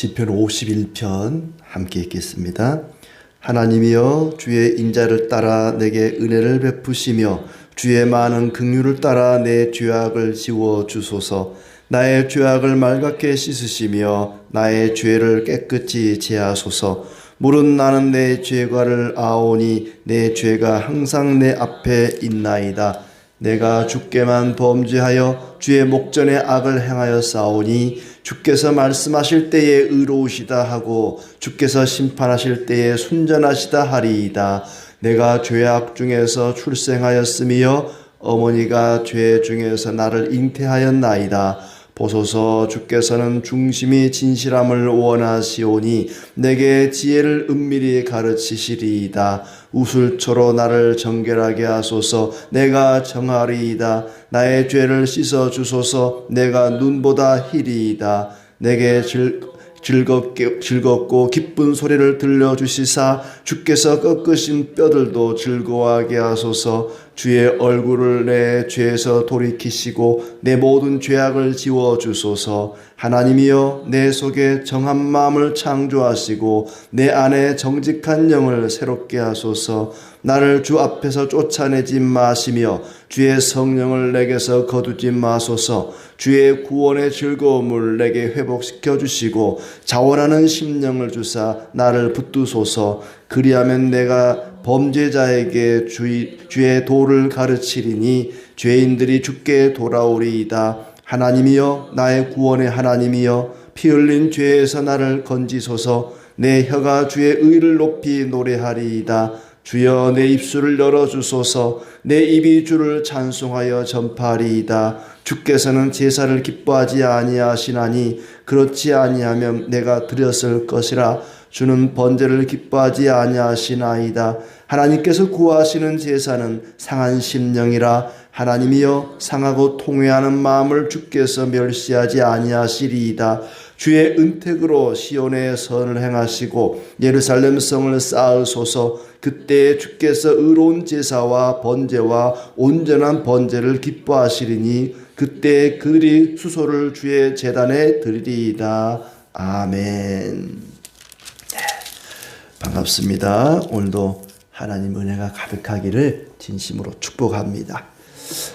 시편 51편 함께 읽겠습니다. 하나님이여 주의 인자를 따라 내게 은혜를 베푸시며 주의 많은 긍휼을 따라 내 죄악을 지워 주소서. 나의 죄악을 말갛게 씻으시며 나의 죄를 깨끗이 제하소서. 물은 나는 내 죄과를 아오니 내 죄가 항상 내 앞에 있나이다. 내가 주께만 범죄하여 주의 목전에 악을 행하여 싸우니 주께서 말씀하실 때에 의로우시다 하고 주께서 심판하실 때에 순전하시다 하리이다. 내가 죄악 중에서 출생하였으며 어머니가 죄 중에서 나를 잉태하였나이다. 보소서 주께서는 중심이 진실함을 원하시오니 내게 지혜를 은밀히 가르치시리이다. 우슬초로 나를 정결하게 하소서. 내가 정하리이다. 나의 죄를 씻어 주소서. 내가 눈보다 희리이다. 내게 즐겁고 기쁜 소리를 들려주시사 주께서 꺾으신 뼈들도 즐거워하게 하소서. 주의 얼굴을 내 죄에서 돌이키시고 내 모든 죄악을 지워주소서. 하나님이여 내 속에 정한 마음을 창조하시고 내 안에 정직한 영을 새롭게 하소서. 나를 주 앞에서 쫓아내지 마시며 주의 성령을 내게서 거두지 마소서. 주의 구원의 즐거움을 내게 회복시켜 주시고 자원하는 심령을 주사 나를 붙드소서. 그리하면 내가 범죄자에게 주의 도를 가르치리니 죄인들이 주께 돌아오리이다. 하나님이여 나의 구원의 하나님이여 피 흘린 죄에서 나를 건지소서. 내 혀가 주의 의를 높이 노래하리이다. 주여 내 입술을 열어주소서. 내 입이 주를 찬송하여 전파하리이다. 주께서는 제사를 기뻐하지 아니하시나니 그렇지 아니하면 내가 드렸을 것이라. 주는 번제를 기뻐하지 아니하시나이다. 하나님께서 구하시는 제사는 상한 심령이라. 하나님이여 상하고 통회하는 마음을 주께서 멸시하지 아니하시리이다. 주의 은택으로 시온의 선을 행하시고 예루살렘 성을 쌓으소서. 그때 주께서 의로운 제사와 번제와 온전한 번제를 기뻐하시리니 그때 그들이 수소를 주의 제단에 드리리이다. 아멘. 반갑습니다. 오늘도 하나님 은혜가 가득하기를 진심으로 축복합니다.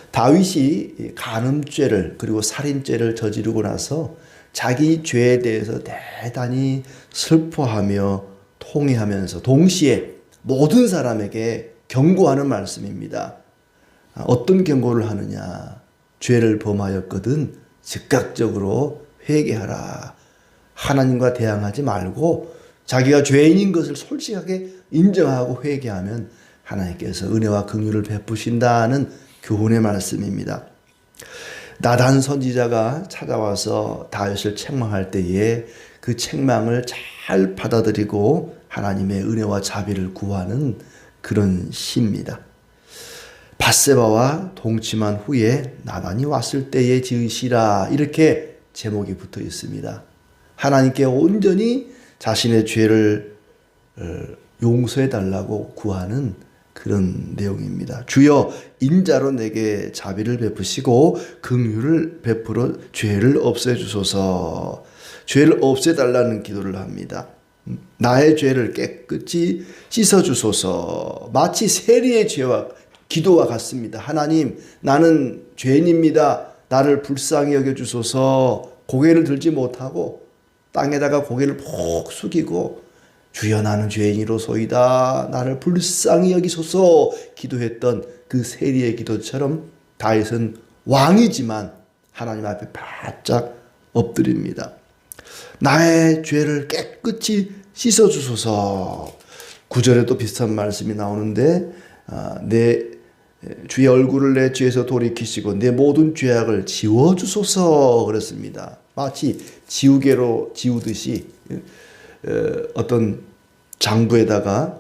다윗이 간음죄를 그리고 살인죄를 저지르고 나서 자기 죄에 대해서 대단히 슬퍼하며 통회하면서 동시에 모든 사람에게 경고하는 말씀입니다. 어떤 경고를 하느냐? 죄를 범하였거든 즉각적으로 회개하라. 하나님과 대항하지 말고 자기가 죄인인 것을 솔직하게 인정하고 회개하면 하나님께서 은혜와 긍휼을 베푸신다는 교훈의 말씀입니다. 나단 선지자가 찾아와서 다윗을 책망할 때에 그 책망을 잘 받아들이고 하나님의 은혜와 자비를 구하는 그런 시입니다. 밧세바와 동침한 후에 나단이 왔을 때에 지으시라, 이렇게 제목이 붙어 있습니다. 하나님께 온전히 자신의 죄를 용서해 달라고 구하는 그런 내용입니다. 주여 인자로 내게 자비를 베푸시고 긍휼을 베풀어 죄를 없애주소서. 죄를 없애달라는 기도를 합니다. 나의 죄를 깨끗이 씻어주소서. 마치 세리의 기도와 같습니다. 하나님, 나는 죄인입니다. 나를 불쌍히 여겨주소서. 고개를 들지 못하고 땅에다가 고개를 푹 숙이고 주여 나는 죄인이로소이다. 나를 불쌍히 여기소서 기도했던 그 세리의 기도처럼 다윗은 왕이지만 하나님 앞에 바짝 엎드립니다. 나의 죄를 깨끗이 씻어주소서. 9절에도 비슷한 말씀이 나오는데 내 주의 얼굴을 내 죄에서 돌이키시고 내 모든 죄악을 지워주소서 그랬습니다. 마치 지우개로 지우듯이 어떤 장부에다가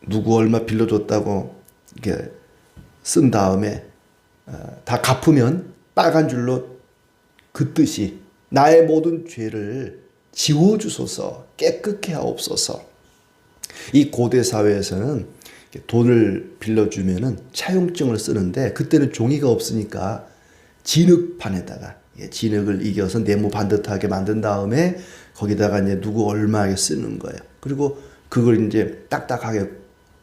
누구 얼마 빌려줬다고 이렇게 쓴 다음에 다 갚으면 빨간 줄로 긋듯이 나의 모든 죄를 지워주소서, 깨끗게 하옵소서. 이 고대 사회에서는 돈을 빌려주면은 차용증을 쓰는데 그때는 종이가 없으니까 진흙판에다가 진흙을 이겨서 네모 반듯하게 만든 다음에 거기다가 이제 누구 얼마에 쓰는 거예요. 그리고 그걸 이제 딱딱하게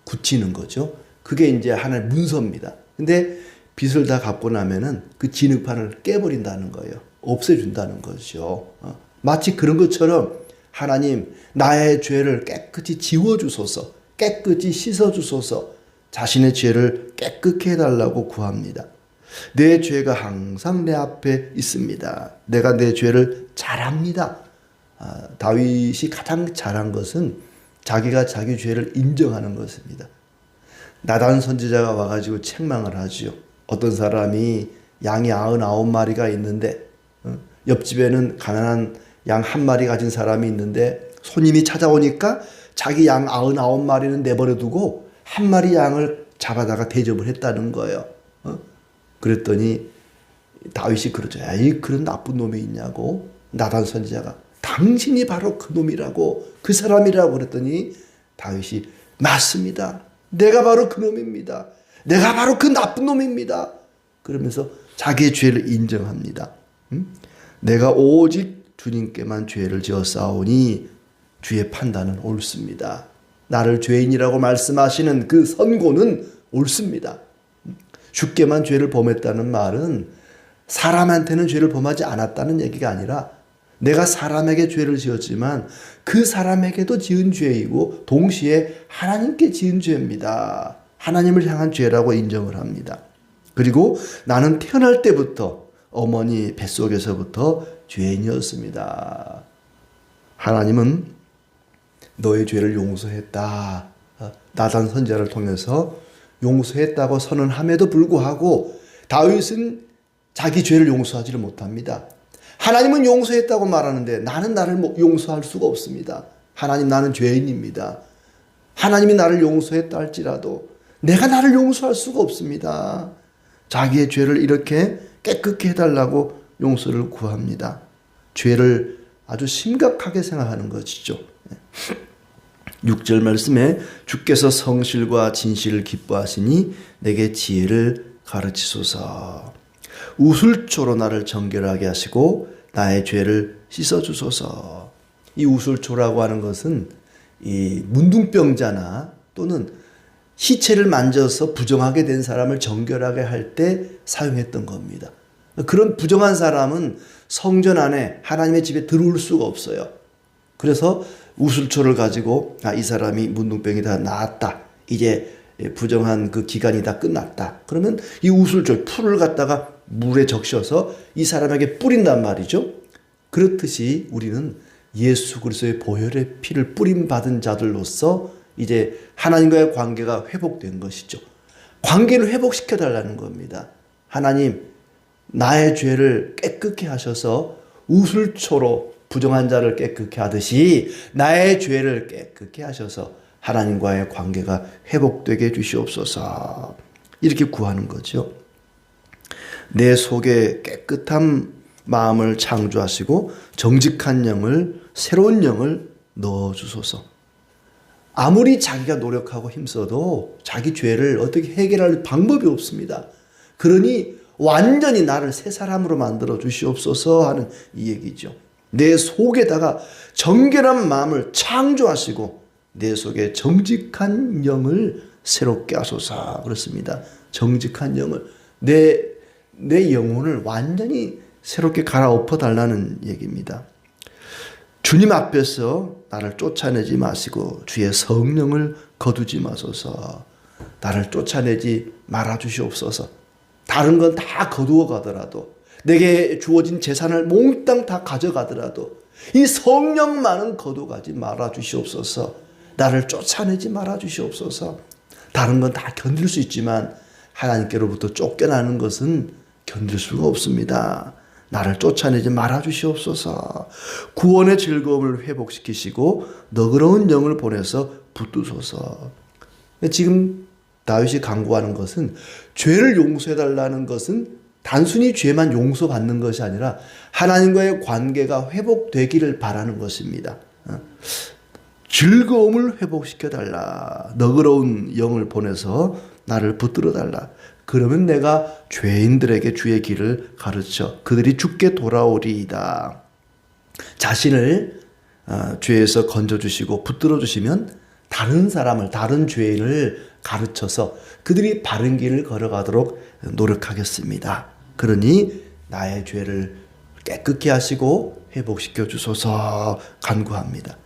굳히는 거죠. 그게 이제 하나의 문서입니다. 근데 빚을 다 갚고 나면은 그 진흙판을 깨버린다는 거예요. 없애준다는 거죠. 마치 그런 것처럼 하나님 나의 죄를 깨끗이 지워주소서, 깨끗이 씻어주소서, 자신의 죄를 깨끗게 해달라고 구합니다. 내 죄가 항상 내 앞에 있습니다. 내가 내 죄를 잘 압니다. 다윗이 가장 잘한 것은 자기가 자기 죄를 인정하는 것입니다. 나단 선지자가 와가지고 책망을 하지요. 어떤 사람이 양이 99마리가 있는데 옆집에는 가난한 양 1마리 가진 사람이 있는데 손님이 찾아오니까 자기 양 99마리는 내버려 두고 1마리 양을 잡아다가 대접을 했다는 거예요. 그랬더니 다윗이 그러죠. 이 그런 나쁜 놈이 있냐고. 나단 선지자가 당신이 바로 그 놈이라고, 그 사람이라고 그랬더니 다윗이 맞습니다. 내가 바로 그 놈입니다. 내가 바로 그 나쁜 놈입니다. 그러면서 자기의 죄를 인정합니다. 내가 오직 주님께만 죄를 지었사오니 주의 판단은 옳습니다. 나를 죄인이라고 말씀하시는 그 선고는 옳습니다. 주께만 죄를 범했다는 말은 사람한테는 죄를 범하지 않았다는 얘기가 아니라 내가 사람에게 죄를 지었지만 그 사람에게도 지은 죄이고 동시에 하나님께 지은 죄입니다. 하나님을 향한 죄라고 인정을 합니다. 그리고 나는 태어날 때부터 어머니 뱃속에서부터 죄인이었습니다. 하나님은 너의 죄를 용서했다. 나단 선지자를 통해서 용서했다고 선언함에도 불구하고 다윗은 자기 죄를 용서하지를 못합니다. 하나님은 용서했다고 말하는데 나는 나를 용서할 수가 없습니다. 하나님, 나는 죄인입니다. 하나님이 나를 용서했다 할지라도 내가 나를 용서할 수가 없습니다. 자기의 죄를 이렇게 깨끗게 해달라고 용서를 구합니다. 죄를 아주 심각하게 생각하는 것이죠. 6절 말씀에 주께서 성실과 진실을 기뻐하시니 내게 지혜를 가르치소서. 우술초로 나를 정결하게 하시고 나의 죄를 씻어주소서. 이 우술초라고 하는 것은 이 문둥병자나 또는 시체를 만져서 부정하게 된 사람을 정결하게 할 때 사용했던 겁니다. 그런 부정한 사람은 성전 안에 하나님의 집에 들어올 수가 없어요. 그래서 우술초를 가지고 이 사람이 문둥병이 다 나았다, 이제 부정한 그 기간이 다 끝났다, 그러면 이 우술초 풀을 갖다가 물에 적셔서 이 사람에게 뿌린단 말이죠. 그렇듯이 우리는 예수 그리스도의 보혈의 피를 뿌림받은 자들로서 이제 하나님과의 관계가 회복된 것이죠. 관계를 회복시켜달라는 겁니다. 하나님, 나의 죄를 깨끗게 하셔서 우술초로 부정한 자를 깨끗게 하듯이 나의 죄를 깨끗게 하셔서 하나님과의 관계가 회복되게 해주시옵소서. 이렇게 구하는 거죠. 내 속에 깨끗한 마음을 창조하시고 정직한 영을, 새로운 영을 넣어주소서. 아무리 자기가 노력하고 힘써도 자기 죄를 어떻게 해결할 방법이 없습니다. 그러니 완전히 나를 새 사람으로 만들어 주시옵소서 하는 이 얘기죠. 내 속에다가 정결한 마음을 창조하시고 내 속에 정직한 영을 새롭게 하소서. 그렇습니다. 정직한 영을, 내 영혼을 완전히 새롭게 갈아엎어 달라는 얘기입니다. 주님 앞에서 나를 쫓아내지 마시고 주의 성령을 거두지 마소서. 나를 쫓아내지 말아 주시옵소서. 다른 건 다 거두어 가더라도, 내게 주어진 재산을 몽땅 다 가져가더라도 이 성령만은 거두가지 말아 주시옵소서. 나를 쫓아내지 말아 주시옵소서. 다른 건 다 견딜 수 있지만 하나님께로부터 쫓겨나는 것은 견딜 수가 없습니다. 나를 쫓아내지 말아 주시옵소서. 구원의 즐거움을 회복시키시고 너그러운 영을 보내서 붙드소서. 지금 다윗이 간구하는 것은, 죄를 용서해달라는 것은 단순히 죄만 용서받는 것이 아니라 하나님과의 관계가 회복되기를 바라는 것입니다. 즐거움을 회복시켜달라. 너그러운 영을 보내서 나를 붙들어달라. 그러면 내가 죄인들에게 주의 길을 가르쳐 그들이 죽게 돌아오리이다. 자신을 죄에서 건져주시고 붙들어주시면 다른 사람을, 다른 죄인을 가르쳐서 그들이 바른 길을 걸어가도록 노력하겠습니다. 그러니 나의 죄를 깨끗게 하시고 회복시켜 주소서 간구합니다.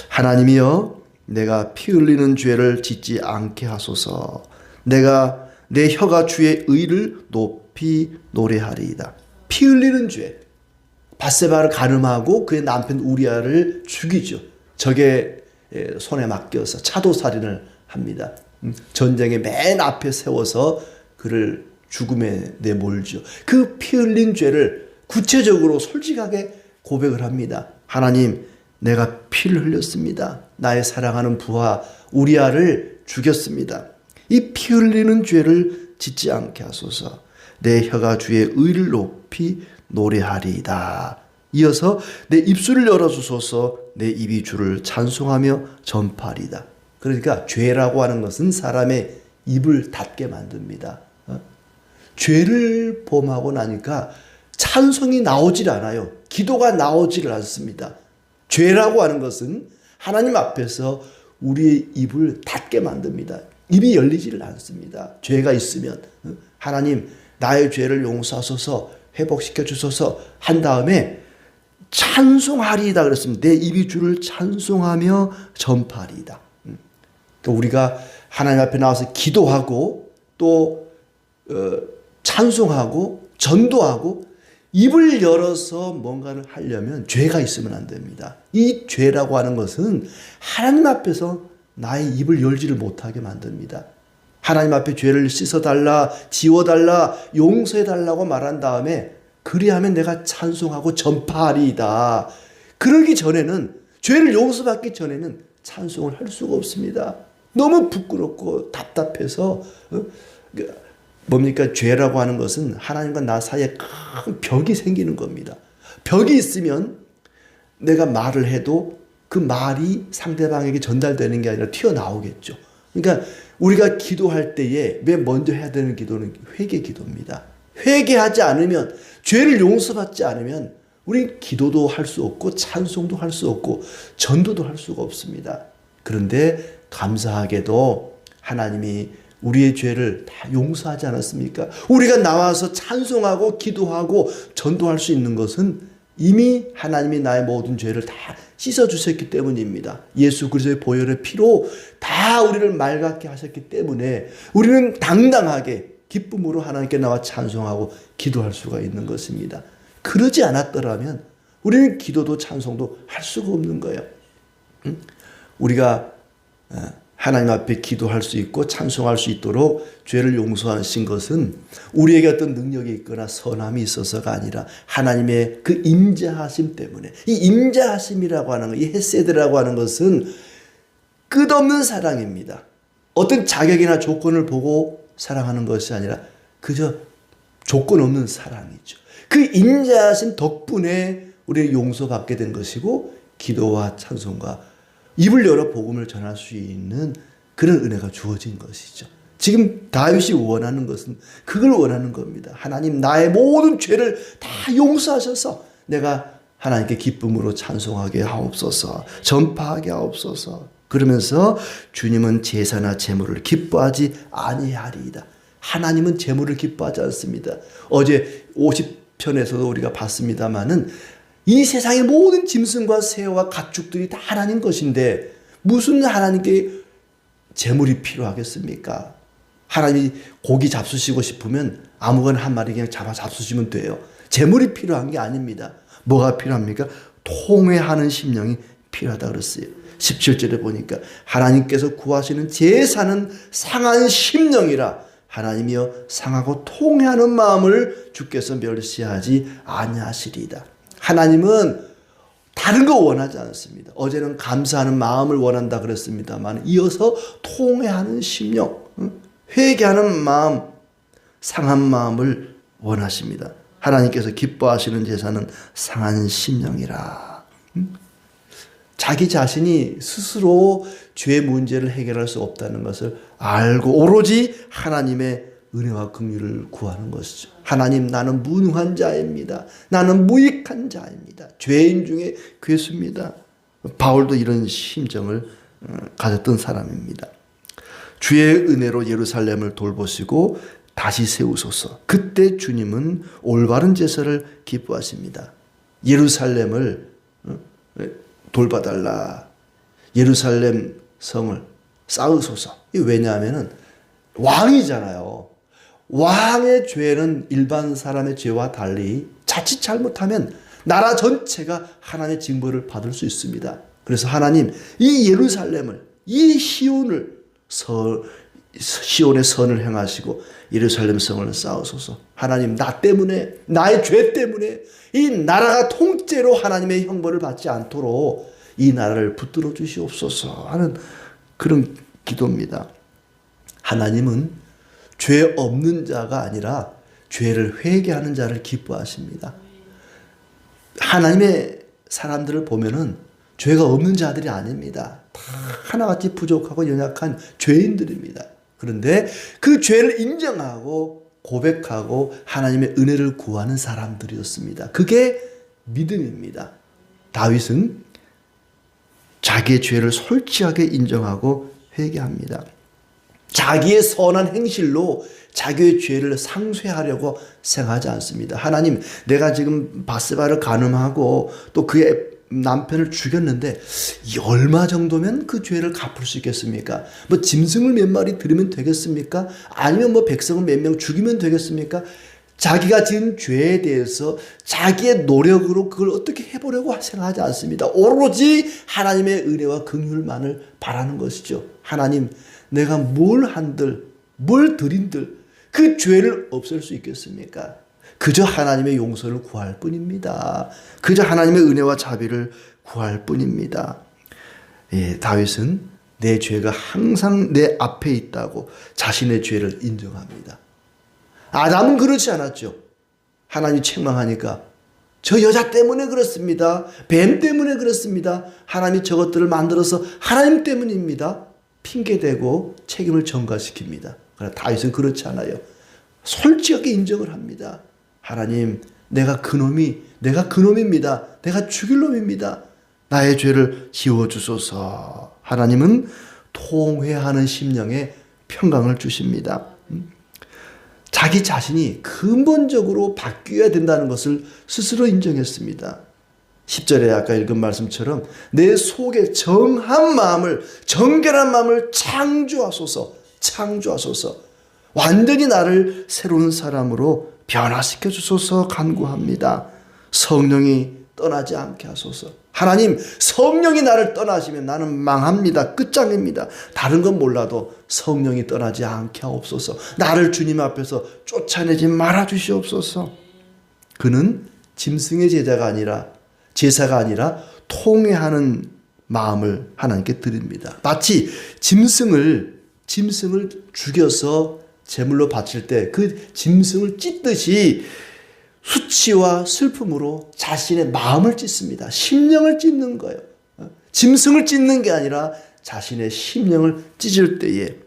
하나님이여, 내가 피 흘리는 죄를 짓지 않게 하소서. 내가 내 혀가 주의 의를 높이 노래하리이다. 피 흘리는 죄, 밧세바를 간음하고 그의 남편 우리아를 죽이죠. 적의 손에 맡겨서 차도살인을 합니다. 전쟁의 맨 앞에 세워서 그를 죽음에 내몰죠. 그 피 흘린 죄를 구체적으로 솔직하게 고백을 합니다. 하나님, 내가 피를 흘렸습니다. 나의 사랑하는 부하 우리아를 죽였습니다. 이 피 흘리는 죄를 짓지 않게 하소서. 내 혀가 주의 의를 높이 노래하리이다. 이어서 내 입술을 열어주소서. 내 입이 주를 찬송하며 전파하리이다. 그러니까 죄라고 하는 것은 사람의 입을 닫게 만듭니다. 죄를 범하고 나니까 찬송이 나오질 않아요. 기도가 나오질 않습니다. 죄라고 하는 것은 하나님 앞에서 우리의 입을 닫게 만듭니다. 입이 열리지를 않습니다. 죄가 있으면 하나님, 나의 죄를 용서하소서, 회복시켜 주소서 한 다음에 찬송하리이다 그랬습니다. 내 입이 주를 찬송하며 전파하리이다. 또 우리가 하나님 앞에 나와서 기도하고 또 찬송하고 전도하고 입을 열어서 뭔가를 하려면 죄가 있으면 안 됩니다. 이 죄라고 하는 것은 하나님 앞에서 나의 입을 열지를 못하게 만듭니다. 하나님 앞에 죄를 씻어달라, 지워달라, 용서해달라고 말한 다음에 그리하면 내가 찬송하고 전파하리이다. 그러기 전에는, 죄를 용서받기 전에는 찬송을 할 수가 없습니다. 너무 부끄럽고 답답해서 뭡니까? 죄라고 하는 것은 하나님과 나 사이에 큰 벽이 생기는 겁니다. 벽이 있으면 내가 말을 해도 그 말이 상대방에게 전달되는 게 아니라 튀어나오겠죠. 그러니까 우리가 기도할 때에 왜 먼저 해야 되는 기도는 회개 기도입니다. 회개하지 않으면, 죄를 용서받지 않으면 우리 기도도 할 수 없고 찬송도 할 수 없고 전도도 할 수가 없습니다. 그런데 감사하게도 하나님이 우리의 죄를 다 용서하지 않았습니까? 우리가 나와서 찬송하고 기도하고 전도할 수 있는 것은 이미 하나님이 나의 모든 죄를 다 씻어주셨기 때문입니다. 예수 그리스도의 보혈의 피로 다 우리를 맑게 하셨기 때문에 우리는 당당하게 기쁨으로 하나님께 나와 찬송하고 기도할 수가 있는 것입니다. 그러지 않았더라면 우리는 기도도 찬송도 할 수가 없는 거예요. 우리가 하나님 앞에 기도할 수 있고 찬송할 수 있도록 죄를 용서하신 것은 우리에게 어떤 능력이 있거나 선함이 있어서가 아니라 하나님의 그 임재하심 때문에, 이 임재하심이라고 하는 것, 이 헤세드라고 하는 것은 끝없는 사랑입니다. 어떤 자격이나 조건을 보고 사랑하는 것이 아니라 그저 조건 없는 사랑이죠. 그 임재하심 덕분에 우리는 용서받게 된 것이고 기도와 찬송과 입을 열어 복음을 전할 수 있는 그런 은혜가 주어진 것이죠. 지금 다윗이 원하는 것은 그걸 원하는 겁니다. 하나님, 나의 모든 죄를 다 용서하셔서 내가 하나님께 기쁨으로 찬송하게 하옵소서, 전파하게 하옵소서. 그러면서 주님은 제사나 제물을 기뻐하지 아니하리이다. 하나님은 제물을 기뻐하지 않습니다. 어제 50편에서도 우리가 봤습니다마는 이 세상의 모든 짐승과 새와 가축들이 다 하나님 것인데 무슨 하나님께 제물이 필요하겠습니까? 하나님이 고기 잡수시고 싶으면 아무거나 한 마리 그냥 잡수시면 돼요. 제물이 필요한 게 아닙니다. 뭐가 필요합니까? 통회하는 심령이 필요하다 그랬어요. 17절에 보니까 하나님께서 구하시는 제사는 상한 심령이라 하나님이여 상하고 통회하는 마음을 주께서 멸시하지 아니하시리이다. 하나님은 다른 거 원하지 않습니다. 어제는 감사하는 마음을 원한다 그랬습니다만 이어서 통회하는 심령, 회개하는 마음, 상한 마음을 원하십니다. 하나님께서 기뻐하시는 제사는 상한 심령이라. 자기 자신이 스스로 죄 문제를 해결할 수 없다는 것을 알고 오로지 하나님의 은혜와 긍휼을 구하는 것이죠. 하나님, 나는 무능한 자입니다. 나는 무익한 자입니다. 죄인 중에 괴수입니다. 바울도 이런 심정을 가졌던 사람입니다. 주의 은혜로 예루살렘을 돌보시고 다시 세우소서. 그때 주님은 올바른 제사를 기뻐하십니다. 예루살렘을 돌봐달라. 예루살렘 성을 쌓으소서. 왜냐하면 왕이잖아요. 왕의 죄는 일반 사람의 죄와 달리 자칫 잘못하면 나라 전체가 하나님의 징벌을 받을 수 있습니다. 그래서 하나님, 이 예루살렘을, 이 시온의 선을 행하시고 예루살렘 성을 쌓으소서. 하나님, 나 때문에, 나의 죄 때문에 이 나라가 통째로 하나님의 형벌을 받지 않도록 이 나라를 붙들어 주시옵소서 하는 그런 기도입니다. 하나님은 죄 없는 자가 아니라 죄를 회개하는 자를 기뻐하십니다. 하나님의 사람들을 보면은 죄가 없는 자들이 아닙니다. 다 하나같이 부족하고 연약한 죄인들입니다. 그런데 그 죄를 인정하고 고백하고 하나님의 은혜를 구하는 사람들이었습니다. 그게 믿음입니다. 다윗은 자기의 죄를 솔직하게 인정하고 회개합니다. 자기의 선한 행실로 자기의 죄를 상쇄하려고 생각하지 않습니다. 하나님, 내가 지금 바세바를 간음하고 또 그의 남편을 죽였는데 얼마 정도면 그 죄를 갚을 수 있겠습니까? 뭐 짐승을 몇 마리 들으면 되겠습니까? 아니면 뭐 백성을 몇 명 죽이면 되겠습니까? 자기가 지은 죄에 대해서 자기의 노력으로 그걸 어떻게 해보려고 생각하지 않습니다. 오로지 하나님의 은혜와 긍휼만을 바라는 것이죠. 하나님, 내가 뭘 한들, 뭘 드린들 그 죄를 없앨 수 있겠습니까? 그저 하나님의 용서를 구할 뿐입니다. 그저 하나님의 은혜와 자비를 구할 뿐입니다. 예, 다윗은 내 죄가 항상 내 앞에 있다고 자신의 죄를 인정합니다. 아담은 그렇지 않았죠. 하나님이 책망하니까 저 여자 때문에 그렇습니다. 뱀 때문에 그렇습니다. 하나님이 저것들을 만들어서 하나님 때문입니다. 핑계대고 책임을 전가시킵니다. 그러나 다윗은 그렇지 않아요. 솔직하게 인정을 합니다. 하나님, 내가 그놈입니다. 내가 죽일 놈입니다. 나의 죄를 지워주소서. 하나님은 통회하는 심령에 평강을 주십니다. 자기 자신이 근본적으로 바뀌어야 된다는 것을 스스로 인정했습니다. 10절에 아까 읽은 말씀처럼 내 속에 정한 마음을, 정결한 마음을 창조하소서. 완전히 나를 새로운 사람으로 변화시켜 주소서 간구합니다. 성령이 떠나지 않게 하소서. 하나님, 성령이 나를 떠나시면 나는 망합니다. 끝장입니다. 다른 건 몰라도 성령이 떠나지 않게 하옵소서. 나를 주님 앞에서 쫓아내지 말아 주시옵소서. 그는 짐승의 제사가 아니라 통회하는 마음을 하나님께 드립니다. 마치 짐승을 죽여서 제물로 바칠 때 그 짐승을 찢듯이 수치와 슬픔으로 자신의 마음을 찢습니다. 심령을 찢는 거예요. 짐승을 찢는 게 아니라 자신의 심령을 찢을 때에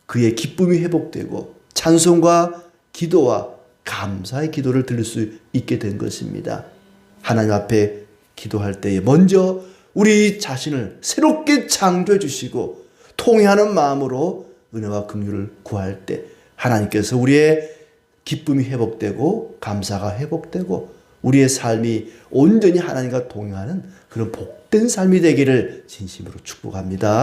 그의 기쁨이 회복되고 찬송과 기도와 감사의 기도를 드릴 수 있게 된 것입니다. 하나님 앞에 기도할 때에 먼저 우리 자신을 새롭게 창조해 주시고 통회하는 마음으로 은혜와 긍휼을 구할 때 하나님께서 우리의 기쁨이 회복되고 감사가 회복되고 우리의 삶이 온전히 하나님과 동행하는 그런 복된 삶이 되기를 진심으로 축복합니다.